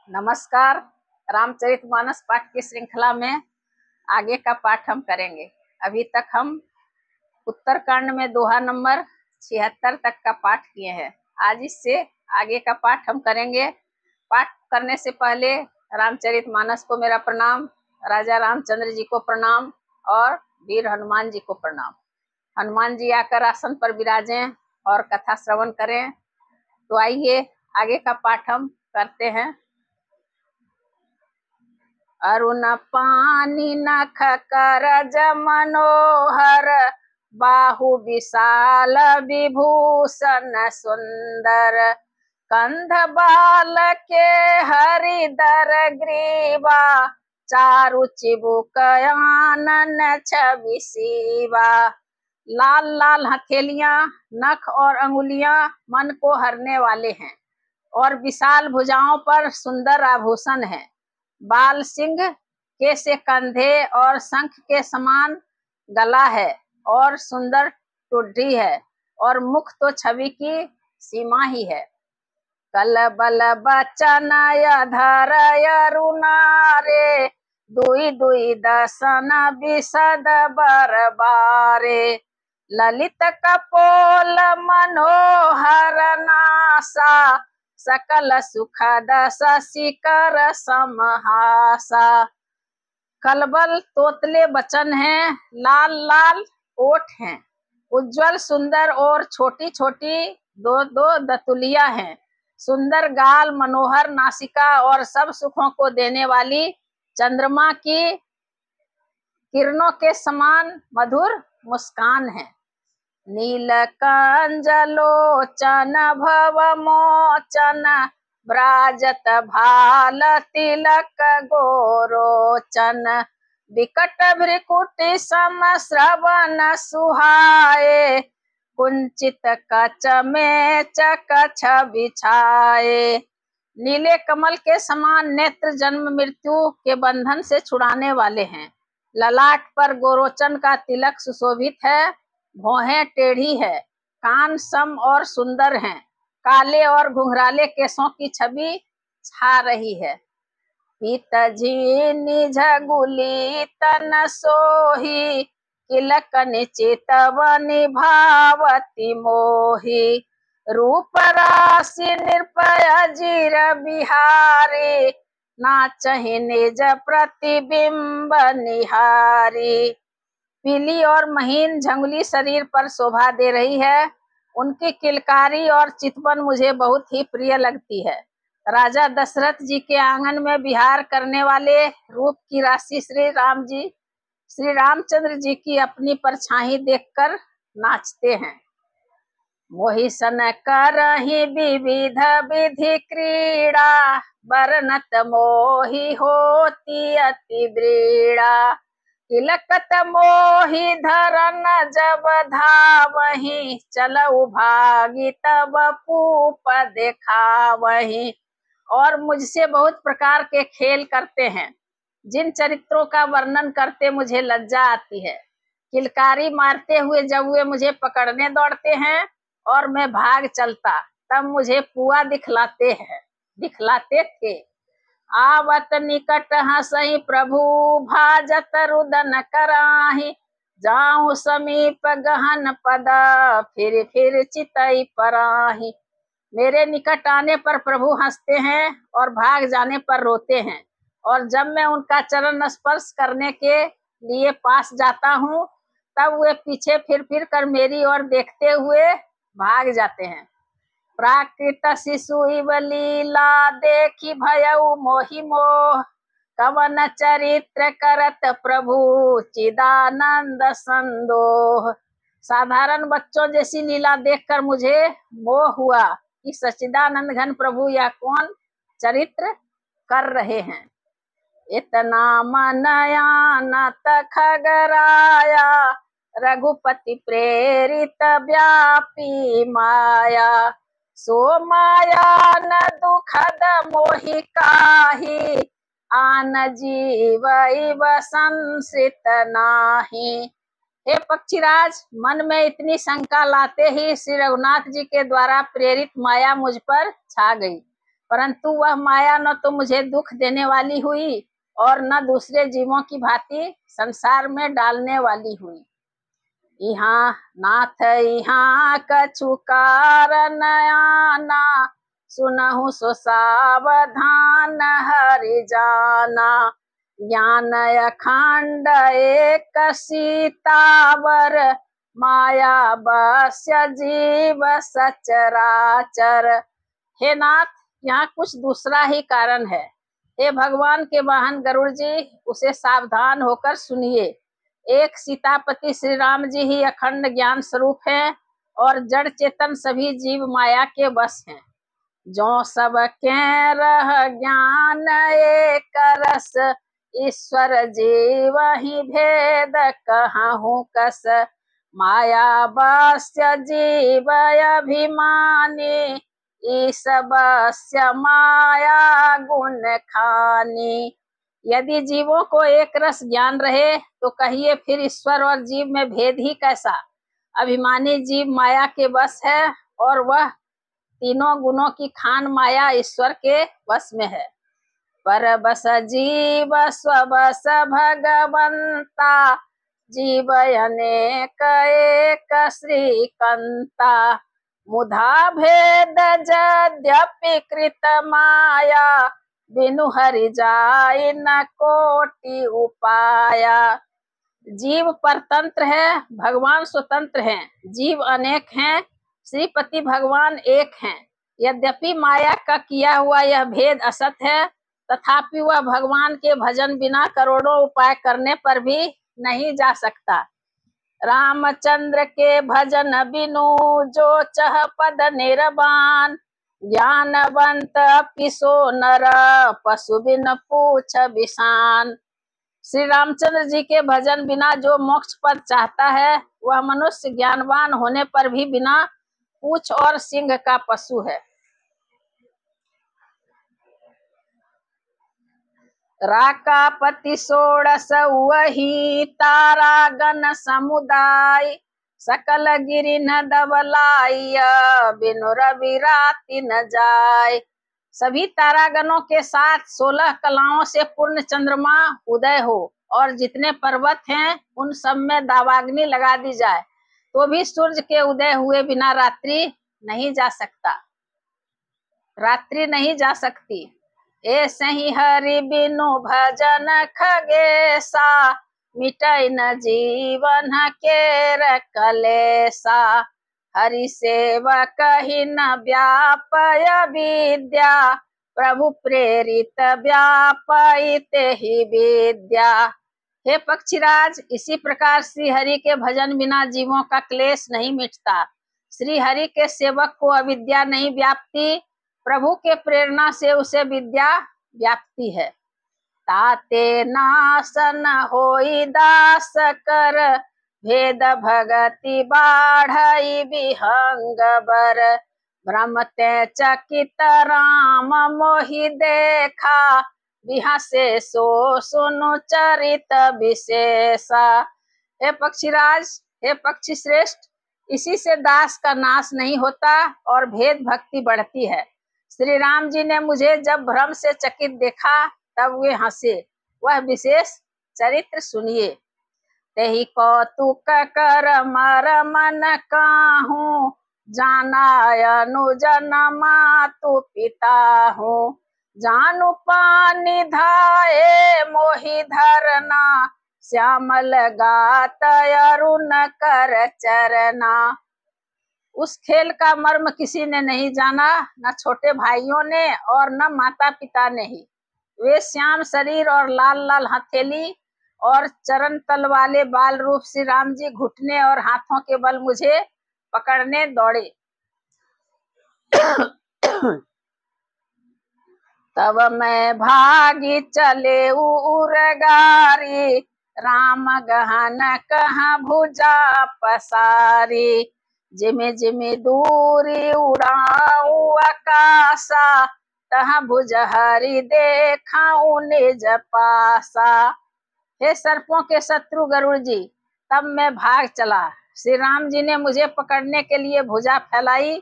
नमस्कार। रामचरितमानस पाठ की श्रृंखला में आगे का पाठ हम करेंगे। अभी तक हम उत्तरकांड में दोहा नंबर 76 तक का पाठ किए हैं। आज इससे आगे का पाठ हम करेंगे। पाठ करने से पहले रामचरितमानस को मेरा प्रणाम, राजा रामचंद्र जी को प्रणाम और वीर हनुमान जी को प्रणाम। हनुमान जी आकर आसन पर विराजें और कथा श्रवण करें। तो आइए आगे का पाठ हम करते हैं। अरुण पानी नख करज मनोहर, बाहु विशाल विभूषण सुंदर, कंध बाल के हरिदर ग्रीवा, चारु चिबुक आनन छवि सीवा। लाल लाल हथेलियां, नख और अंगुलियां मन को हरने वाले हैं और विशाल भुजाओं पर सुंदर आभूषण है। बाल सिंह के से कंधे और शंख के समान गला है और सुंदर टुड्डी है और मुख तो छवि की सीमा ही है। कल बल बचन धर अरुणारे, दुई दुई दसन विशद बरबारे, ललित कपोल मनोहर नासा, सकल सुखद शशिकर समहासा। कलबल तोतले बचन हैं, लाल लाल ओठ हैं, उज्जवल सुंदर और छोटी छोटी दो दो दतुलिया हैं, सुंदर गाल, मनोहर नासिका और सब सुखों को देने वाली चंद्रमा की किरणों के समान मधुर मुस्कान है। नीलकंज लोचन भव मोचन, ब्राजत भाल तिलक गोरोचन, विकट भ्रिकुटि सम श्रवण सुहाए, कुंचित कच में चकछ बिछाए। नीले कमल के समान नेत्र जन्म मृत्यु के बंधन से छुड़ाने वाले हैं। ललाट पर गोरोचन का तिलक सुशोभित है, भौहें टेढ़ी है, कान सम और सुंदर हैं, काले और घुंघराले केसों की छवि छा रही है। पीत झिनि झगुली तन सोही, किलक निचित निभावती मोही, रूप राशि निर्भय जीर बिहारी, नाचहि निज प्रतिबिंब निहारी। पीली और महीन झंगुली शरीर पर शोभा दे रही है। उनकी किलकारी और चितवन मुझे बहुत ही प्रिय लगती है। राजा दशरथ जी के आंगन में विहार करने वाले रूप की राशि श्री रामचंद्र जी की अपनी परछाई देखकर नाचते हैं। मोहि सन करहि विविध विधि क्रीड़ा, बरनत मोहि होती अति ब्रीड़ा, तिलकत मोहि धरन जब धावहि, चलऊ भागी तब पूप देखावहि। और मुझसे बहुत प्रकार के खेल करते हैं, जिन चरित्रों का वर्णन करते मुझे लज्जा आती है। किलकारी मारते हुए जब वे मुझे पकड़ने दौड़ते हैं और मैं भाग चलता, तब मुझे पुआ दिखलाते थे। आवत निकट हंसहि प्रभु, भाजत रुदन कराहि, जाऊं समीप गहन पद, फिर चितई पराहि। मेरे निकट आने पर प्रभु हंसते हैं और भाग जाने पर रोते हैं, और जब मैं उनका चरण स्पर्श करने के लिए पास जाता हूँ, तब वे पीछे फिर कर मेरी ओर देखते हुए भाग जाते हैं। प्राकृत शिशु इव लीला, देखी भयउ मोहि मोह, कवन चरित्र करत प्रभु, चिदानंद संदोह। साधारण बच्चों जैसी लीला देखकर मुझे मोह हुआ कि सच्चिदानंद घन प्रभु या कौन चरित्र कर रहे हैं। इतना मनयानत खगराया, रघुपति प्रेरित व्यापी माया, सो माया न दुखद मोहि काही, आन जीव इव संसित नाही। हे पक्षीराज, मन में इतनी शंका लाते ही श्री रघुनाथ जी के द्वारा प्रेरित माया मुझ पर छा गई, परंतु वह माया न तो मुझे दुख देने वाली हुई और न दूसरे जीवों की भांति संसार में डालने वाली हुई। यहाँ नाथ यहाँ कछु कारण आना, सुनहु सो सावधान हरि जाना। ज्ञान अखंड एक सीतावर, माया बस्य जीव सचराचर। हे नाथ, यहाँ कुछ दूसरा ही कारण है। हे भगवान के वाहन गरुड़ जी, उसे सावधान होकर सुनिए। एक सीतापति श्री राम जी ही अखंड ज्ञान स्वरूप है और जड़ चेतन सभी जीव माया के वश हैं। जो सब के रह ज्ञान एक रस, ईश्वर जीव ही भेद कहूँ कस। माया बस्य जीव अभिमानी, ईश बस्य माया गुण खानी। यदि जीवों को एक रस ज्ञान रहे तो कहिए फिर ईश्वर और जीव में भेद ही कैसा। अभिमानी जीव माया के वश है और वह तीनों गुणों की खान माया ईश्वर के वश में है। पर बस जीव स्वबस भगवंता, जीव अनेक एक श्रीकंता। मुधा भेद यद्यपि कृत माया, बिनु हरि जाय न कोटि उपाया। जीव परतंत्र है, भगवान स्वतंत्र हैं। जीव अनेक हैं, श्रीपति भगवान एक हैं। यद्यपि माया का किया हुआ यह भेद असत है, तथापि वह भगवान के भजन बिना करोड़ों उपाय करने पर भी नहीं जा सकता। रामचंद्र के भजन बिनु जो चह पद निर्वाण, ज्ञानवंत पिसो नर पशु बिन पूछ बिसान। श्री रामचंद्र जी के भजन बिना जो मोक्ष पद चाहता है, वह मनुष्य ज्ञानवान होने पर भी बिना पूछ और सिंह का पशु है। राकापति षोड़श वही तारागण समुदाय, सकल गिरि न दबलाय, बिनु रवि राति न जाय। सभी तारागणों के साथ 16 कलाओं से पूर्ण चंद्रमा उदय हो और जितने पर्वत हैं उन सब में दावाग्नि लगा दी जाए तो भी सूर्य के उदय हुए बिना रात्रि नहीं जा सकता, रात्रि नहीं जा सकती। ऐसे ही हरि बिनु भजन खगेसा, मिटै न जीवन केर कलेसा। हरि सेवक ही न व्यापय विद्या, प्रभु प्रेरित व्यापयित ही विद्या। हे पक्षीराज, इसी प्रकार श्री हरि के भजन बिना जीवों का क्लेश नहीं मिटता। श्री हरि के सेवक को अविद्या नहीं व्याप्ति, प्रभु के प्रेरणा से उसे विद्या व्याप्ति है। ताते नासन होई दास कर, भेद भगति बाढ़ई विहंग बर। भ्रमते चकित राम मोहि देखा, बिहसे सो सुनु चरित विशेषा। हे पक्षीराज, हे पक्षी श्रेष्ठ, इसी से दास का नाश नहीं होता और भेद भक्ति बढ़ती है। श्री राम जी ने मुझे जब भ्रम से चकित देखा तब वे हंसे। वह विशेष चरित्र सुनिए। तेहि कौतुक कर मर मन काहू, जाना अनुज न मातु पिता हूँ। जानू पानी धाये मोहि धरना, श्यामल गात अरुण कर चरना। उस खेल का मर्म किसी ने नहीं जाना, न छोटे भाइयों ने और न माता पिता ने ही। वे श्याम शरीर और लाल लाल हथेली और चरण तल वाले बाल रूप श्री राम जी घुटने और हाथों के बल मुझे पकड़ने दौड़े। तब मैं भागी चले उरगारी, राम गहन कहाँ भुजा पसारी। जिमि जिमि दूरी उड़ाऊ आकाशा, तहाँ भुज हरि देखाऊ निज पासा। हे सर्पों के शत्रु गरुड़ जी, तब मैं भाग चला। श्री राम जी ने मुझे पकड़ने के लिए भुजा फैलाई।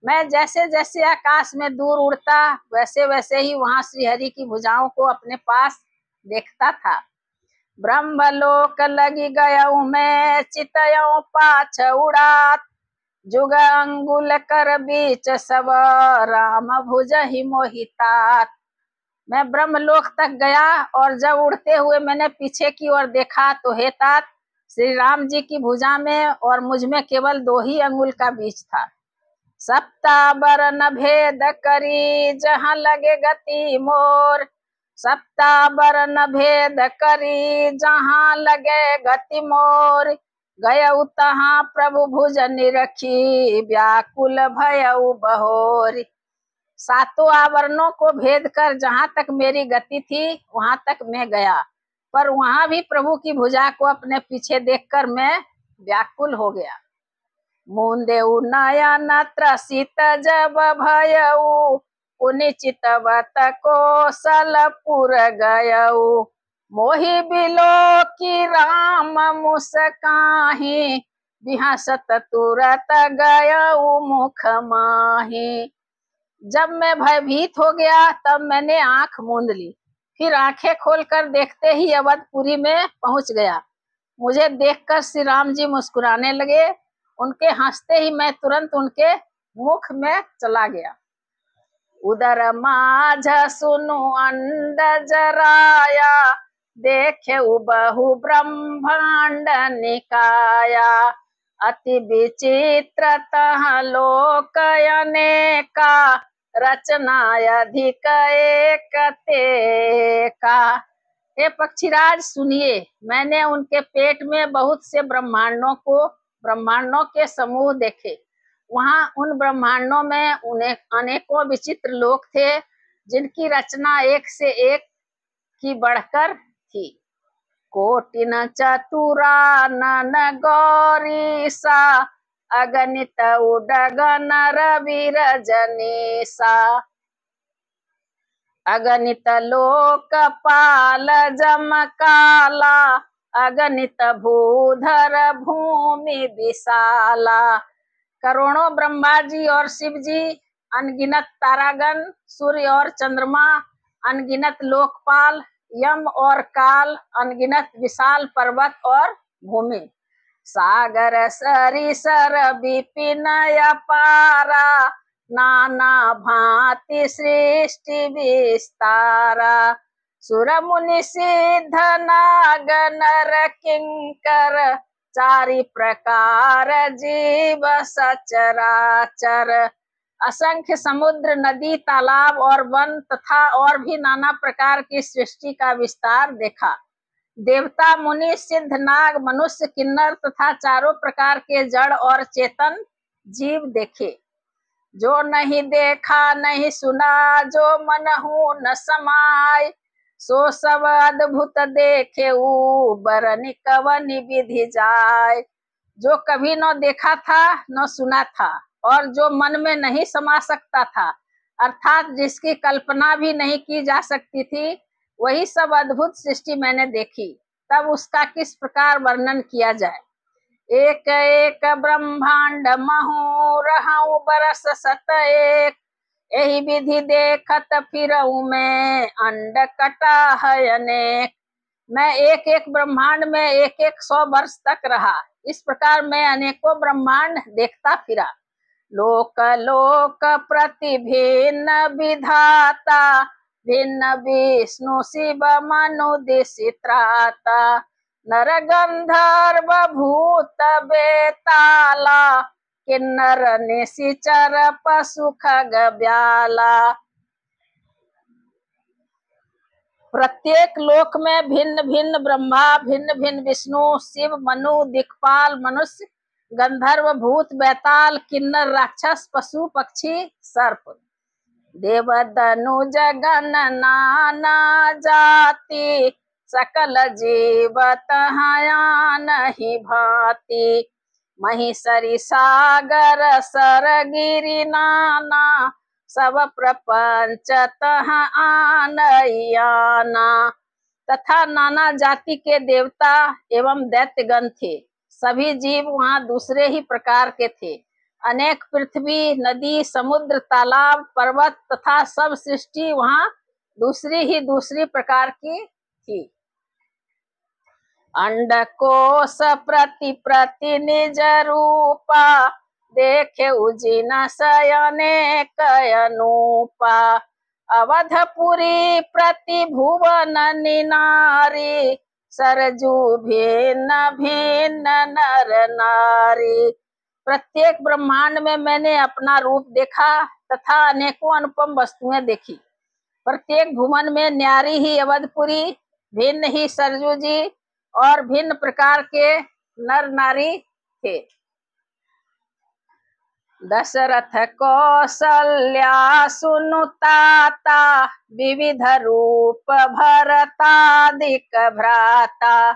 मैं जैसे जैसे आकाश में दूर उड़ता वैसे वैसे ही वहां श्रीहरि की भुजाओं को अपने पास देखता था। ब्रह्मलोक लगी गयऊ मैं चितयऊ पाछ उड़ात, जुग अंगुल कर बीच सब राम भुज ही मोहितात। मैं ब्रह्मलोक तक गया और जब उड़ते हुए मैंने पीछे की ओर देखा तो हे तात, श्री राम जी की भुजा में और मुझ में केवल 2 ही अंगुल का बीच था। सप्ता बरन भेद करी जहाँ लगे गति मोर, सप्ता बरन भेद करी जहाँ लगे गति मोर, गयऊ तहाँ प्रभु भुज निरखी व्याकुल भयऊ बहोर। 7 आवरणों को भेद कर जहां तक मेरी गति थी वहां तक मैं गया, पर वहां भी प्रभु की भुजा को अपने पीछे देखकर मैं व्याकुल हो गया। मुंदेऊ नयन त्रसित जब भयऊ, पुनि चितवत कौशलपुर गयऊ, मोहि बिलो की राम मुस्काहि, बिहसत तुरत गयऊ मुख माहि। जब मैं भयभीत हो गया तब मैंने आंख मूंद ली, फिर आंखें खोलकर देखते ही अवधपुरी में पहुंच गया। मुझे देखकर श्री राम जी मुस्कुराने लगे। उनके हंसते ही मैं तुरंत उनके मुख में चला गया। उदर माझ सुनु अंड जराया, देखे बहु ब्रह्मांड निकाया, अति विचित्र तह लोक अनेका, रचना अधिक एक तेका। हे पक्षीराज सुनिए, मैंने उनके पेट में बहुत से ब्रह्मांडों के समूह देखे। वहां उन ब्रह्मांडों में उन्हें अनेकों विचित्र लोक थे जिनकी रचना एक से एक की बढ़कर थी। कोटिन चतुरानन गौरीसा, अगणित उडगन रवि रजनीसा, अगणित लोकपाल जमकाला, अगणित भूधर भूमि विशाला। करोड़ों ब्रह्मा जी और शिव जी, अनगिनत तारागण, सूर्य और चंद्रमा, अनगिनत लोकपाल, यम और काल, अनगिनत विशाल पर्वत और भूमि, सागर सरिसर विपिन अपारा, नाना भांति सृष्टि विस्तारा, सुर मुनि सिद्ध नाग नर किंकर, चारि प्रकार जीव सचराचर। असंख्य समुद्र, नदी, तालाब और वन तथा और भी नाना प्रकार की सृष्टि का विस्तार देखा। देवता, मुनि, सिद्ध, नाग, मनुष्य, किन्नर तथा चारों प्रकार के जड़ और चेतन जीव देखे। जो नहीं देखा नहीं सुना, जो मनहु न समाय, सो सब अद्भुत देखे बरनि कवनि विधि जाय। जो कभी न देखा था न सुना था और जो मन में नहीं समा सकता था, अर्थात जिसकी कल्पना भी नहीं की जा सकती थी, वही सब अद्भुत सृष्टि मैंने देखी। तब उसका किस प्रकार वर्णन किया जाए। एक एक ब्रह्मांड महु रहु बरस सत एक, यही विधि देखत फिरऊ में अंड कटा है अनेक। मैं एक एक ब्रह्मांड में एक एक 100 वर्ष तक रहा। इस प्रकार मैं अनेकों ब्रह्मांड देखता फिरा। लोक लोक प्रति भिन्न विधाता, भिन्न विष्णु शिव मनु दिशित्राता, नर गंधर्व भूत बेताला, किन्नर निशिचर पशु खग ब्याला। प्रत्येक लोक में भिन्न भिन्न ब्रह्मा, भिन्न भिन्न विष्णु, शिव, मनु, दिक्पाल, मनुष्य, गंधर्व, भूत, बेताल, किन्नर, राक्षस, पशु, पक्षी, सर्प, देव, दनुज, गण नाना जाति, सकल जीव तहाँ नहीं भांति, महिषरी सागर सर गिरि नाना, सब प्रपंच तहाँ आनयाना। तथा नाना जाति के देवता एवं दैत्यगण थे। सभी जीव वहां दूसरे ही प्रकार के थे, अनेक पृथ्वी, नदी, समुद्र, तालाब, पर्वत तथा सब सृष्टि वहां दूसरी ही दूसरी प्रकार की थी। अंडकोश प्रति प्रति निज रूपा, देखे उजिन शयने कयनूपा। अवधपुरी प्रति भुवन निनारी, सरजू भिन्न भिन्न नर नारी। प्रत्येक ब्रह्मांड में मैंने अपना रूप देखा तथा अनेकों अनुपम वस्तुएं देखी। प्रत्येक भुवन में न्यारी ही अवधपुरी, भिन्न ही सरजू जी और भिन्न प्रकार के नर नारी थे। दशरथ कौशल्या सुनुताता, विविध रूप भरतादिक भ्राता।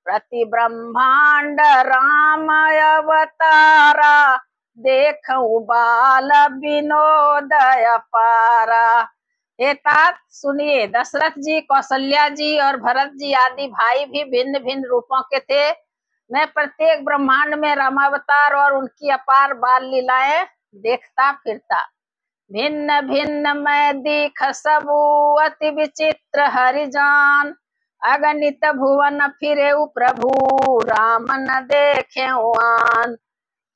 प्रति ब्रह्मांड राम अवतारा, देखऊं बाल विनोदय पारा। हे तात सुनिए, दशरथ जी, कौशल्या जी और भरत जी आदि भाई भी भिन्न भिन्न रूपों के थे। मैं प्रत्येक ब्रह्मांड में रामावतार और उनकी अपार बाल लीलाएं देखता फिरता। भिन्न भिन्न मैं दिख सबू अति विचित्र हरिजान, अगणित भुवन फिरेउ प्रभु राम न देखे आन।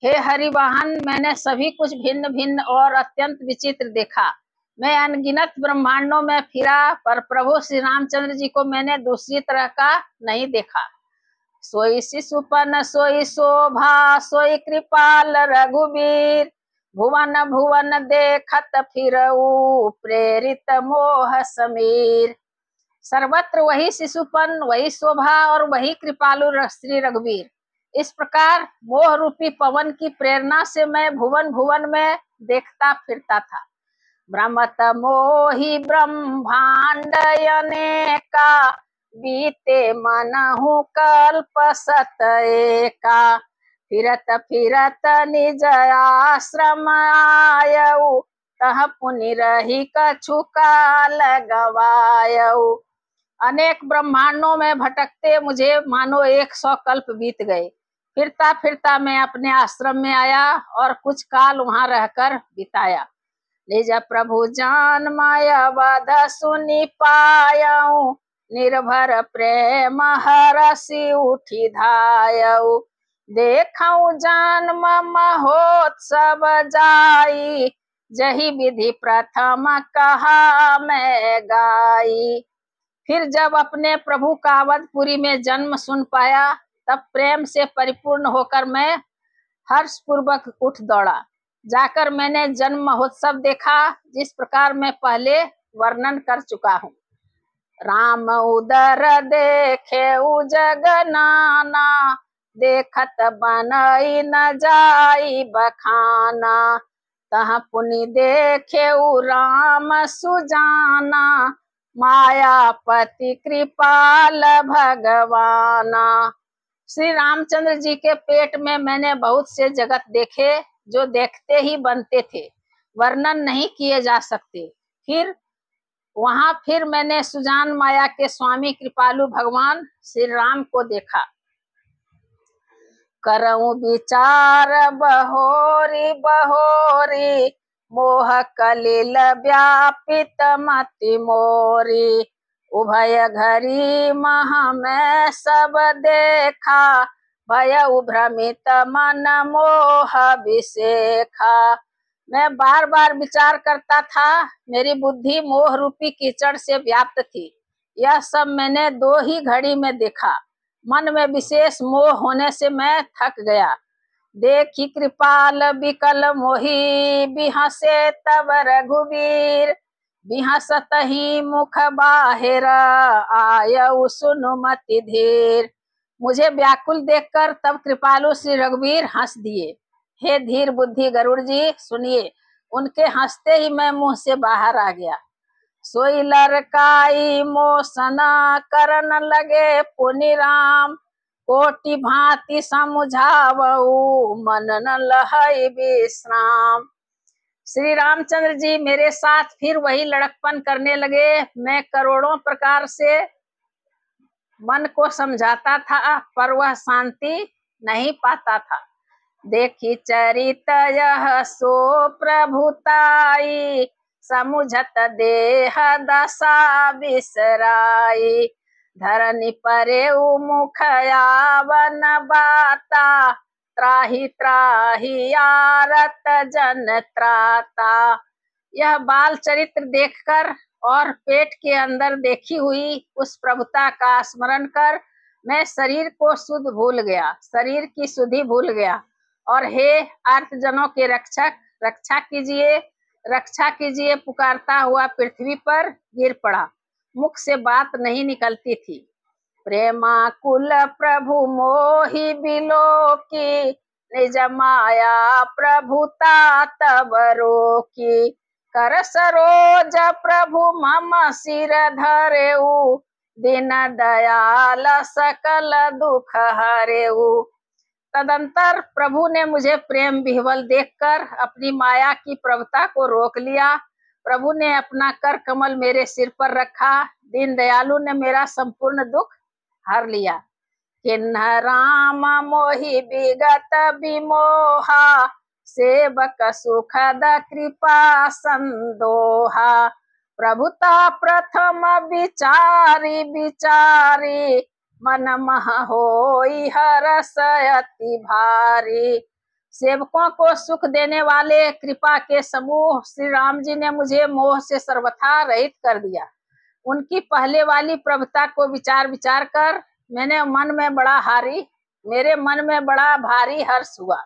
हे हरिवाहन, मैंने सभी कुछ भिन्न भिन्न और अत्यंत विचित्र देखा। मैं अनगिनत ब्रह्मांडों में फिरा, पर प्रभु श्री रामचंद्र जी को मैंने दूसरी तरह का नहीं देखा। सोई शिशुपन सोई शोभा, सोई कृपाल रघुबीर। भुवन भुवन देखत फिरऊ, प्रेरित मोह समीर। सर्वत्र वही शिशुपन, वही शोभा और वही कृपालु श्री रघुवीर। इस प्रकार मोह रूपी पवन की प्रेरणा से मैं भुवन भुवन में देखता फिरता था। भ्रमत मोहि ब्रह्मांड अनेका, बीते मनहु कल्प सत एका। फिरत फिरत निज आश्रम आयऊ, तह पुनि रही कछु काल गवायऊ। अनेक ब्रह्मांडों में भटकते मुझे मानो 100 कल्प बीत गए। फिरता फिरता मैं अपने आश्रम में आया और कुछ काल वहां रहकर बिताया। निज प्रभु जान माया वध सुनि पायऊ, निर्भर प्रेम हरसि उठी धायऊ। देखऊं जन्म महोत्सव जाई, जही विधि प्रथम कहा मैं गाई। फिर जब अपने प्रभु का अवधपुरी में जन्म सुन पाया, तब प्रेम से परिपूर्ण होकर मैं हर्षपूर्वक उठ दौड़ा। जाकर मैंने जन्म महोत्सव देखा, जिस प्रकार मैं पहले वर्णन कर चुका हूँ। राम उदर देखे जग नाना, देखत बनई न जाई बखाना। तह पुनि देखे राम सुजाना, मायापति कृपाल भगवाना। श्री रामचंद्र जी के पेट में मैंने बहुत से जगत देखे, जो देखते ही बनते थे, वर्णन नहीं किए जा सकते। फिर मैंने सुजान माया के स्वामी कृपालु भगवान श्री राम को देखा। करऊं विचार बहोरी बहोरी, मोह कलिल व्यापित मति मोरी। उभय घरी मह में सब देखा, भय भ्रमित मन मोह विसेखा। मैं बार बार विचार करता था, मेरी बुद्धि मोह रूपी कीचड़ से व्याप्त थी। यह सब मैंने 2 ही घड़ी में देखा। मन में विशेष मोह होने से मैं थक गया। देखी कृपाल विकल मोही, बिहसे तब रघुवीर। बिहसत ही मुख बाहिर, आयऊ सुनुमति धीर। मुझे व्याकुल देखकर तब कृपालु श्री रघुवीर हंस दिए। हे धीर बुद्धि गरुड़ जी, सुनिए। उनके हंसते ही मैं मुंह से बाहर आ गया। सोई लरकाई मोसना करन लगे पुनि राम, कोटि भांति समुझावऊ मन न लहई विश्राम। श्री रामचंद्र जी मेरे साथ फिर वही लड़कपन करने लगे। मैं करोड़ों प्रकार से मन को समझाता था, पर वह शांति नहीं पाता था। देखी चरित यह सो प्रभुताई, समुझत देह दशा बिसराई। धरनी परे मुख यावन बाता, त्राहि त्राहि आरत जन त्राता। यह बाल चरित्र देखकर और पेट के अंदर देखी हुई उस प्रभुता का स्मरण कर मैं शरीर को शुद्ध भूल गया, शरीर की शुद्धि भूल गया। और हे आर्तजनों के रक्षक, रक्षा कीजिए, रक्षा कीजिए पुकारता हुआ पृथ्वी पर गिर पड़ा। मुख से बात नहीं निकलती थी। प्रेमाकुल प्रभु मोहि बिलोकी, निज माया प्रभुता तब रोकी। कर सरोज प्रभु मम सिर धरेऊ, दीन दयाल सकल दुख हरेऊ। तदंतर प्रभु ने मुझे प्रेम विह्वल देखकर अपनी माया की प्रभुता को रोक लिया। प्रभु ने अपना कर कमल मेरे सिर पर रखा। दीन दयालु ने मेरा संपूर्ण दुख हर लिया। किन्ह राम मोहि विगत विमोहा, सेवक सुखद कृपा संदोहा। प्रभुता प्रथम विचारी विचारी, मन मह होई हरस अति भारी। सेवकों को सुख देने वाले कृपा के समूह श्री राम जी ने मुझे मोह से सर्वथा रहित कर दिया। उनकी पहले वाली प्रभुता को विचार विचार कर मेरे मन में बड़ा भारी हर्ष हुआ।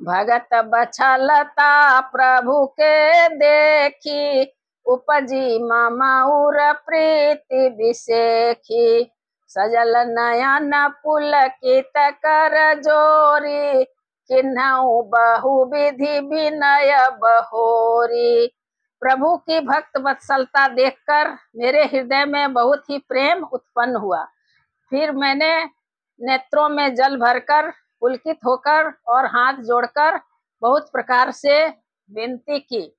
भगत बछलता प्रभु के देखी, उपजी मम उर प्रीति विसेखी। सजल नयन पुलकित कर जोरी, किन्हऊ बहु विधि विनय बहोरी। प्रभु की भक्त वत्सलता देखकर मेरे हृदय में बहुत ही प्रेम उत्पन्न हुआ। फिर मैंने नेत्रों में जल भरकर पुलकित होकर और हाथ जोड़कर बहुत प्रकार से विनती की।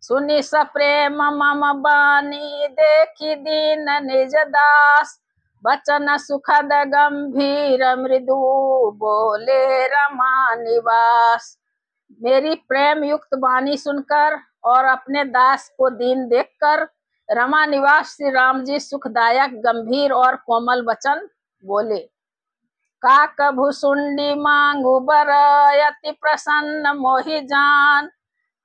सुनि सप्रेम मम बानी, देखी दीन निज दास। बचन सुखद गंभीर मृदु, बोले रमा निवास। मेरी प्रेम युक्त वाणी सुनकर और अपने दास को दीन देखकर रमा निवास श्री राम जी सुखदायक गंभीर और कोमल वचन बोले। काक भुसुंडी मांगु बर, अति प्रसन्न मोहि जान।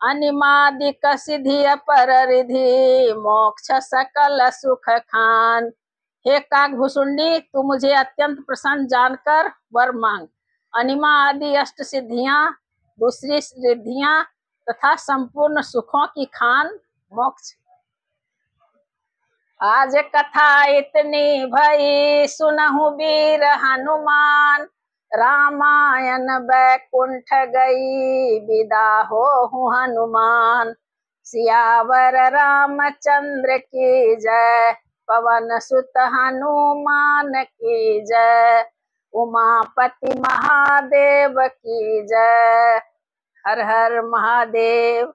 अनिमादिक सिद्धि पर रिधि, मोक्ष सकल सुख खान। हे काक भुसुंडी, तू मुझे अत्यंत प्रसन्न जानकर वर मांग। अनिमा आदि अष्ट सिद्धियां, दूसरी रिद्धियां तथा संपूर्ण सुखों की खान मोक्ष। आज कथा इतनी भई, सुनहु वीर हनुमान। रामायण बैकुंठ गई, विदा होहु हनुमान। सियावर रामचंद्र की जय, पवन सुत हनुमान की जय। उमापति महादेव की जय। हर हर महादेव।